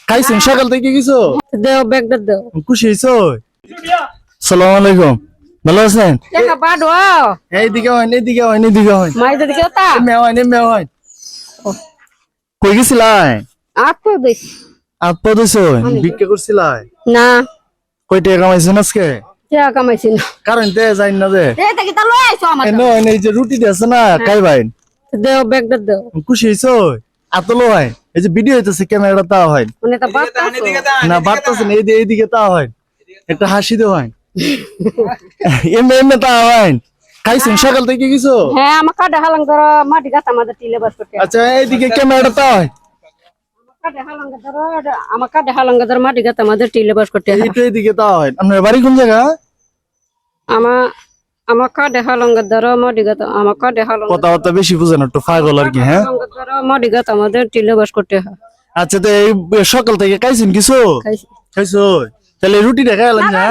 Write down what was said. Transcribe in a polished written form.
খাইছেন সকাল থেকে কিছু? দেও ব্যাগটা দেও। খুশি হয়েছ? সালাম আলাইকুম, ভালো আছেন? টাকা বাড়ো। এইদিকে হয় এইদিকে হয় এইদিকে হয় মাইদের দিকে তা মেও হয়। কই গেছিলাই? আপু দেখ আপা দিছ ভিক্ষা করছিলাই? না কই টাকা কামাইছেন আজকে? টাকা কামাইছি না। কারণ তে যাই না যে এটা কি তা লই আইছো আমার? এই যে রুটি আছে না খাই ভাই। দেও ব্যাগটা দেও। খুশি হয়েছ? আতলো হয় এই যে ভিডিও হইতেছে ক্যামেরাটা তা হয় মানে তা বাড়তা না বাড়তেছে না এইদিকে তা হয় একটা হাসি দে হয় এমনি তা হয়। খাইছেন সকাল থেকে কিছু? হ্যাঁ আমার কাটা হালাং ধর মাটি গাছ আমাদের টিলে বাস করতে। আচ্ছা এইদিকে ক্যামেরাটা তা হয় কাটা হালাং ধর আমার কাটা হালাং ধর মাটি গাছ আমাদের টিলে বাস করতে। এইদিকে তা হয়। আপনার বাড়ি কোন জায়গা? আমার কাটা হালাং ধর মাটি গাছ আমার কাটা হালাং কথাবার্তা বেশি বুঝেন একটু পাগল আর কি। হ্যাঁ ধর মাটি গাছ আমাদের টিলে বাস করতে হয়। আচ্ছা তো এই সকাল থেকে খাইছেন কিছু? খাইছি। খাইছো? তাহলে রুটি দেখা গেলাম না।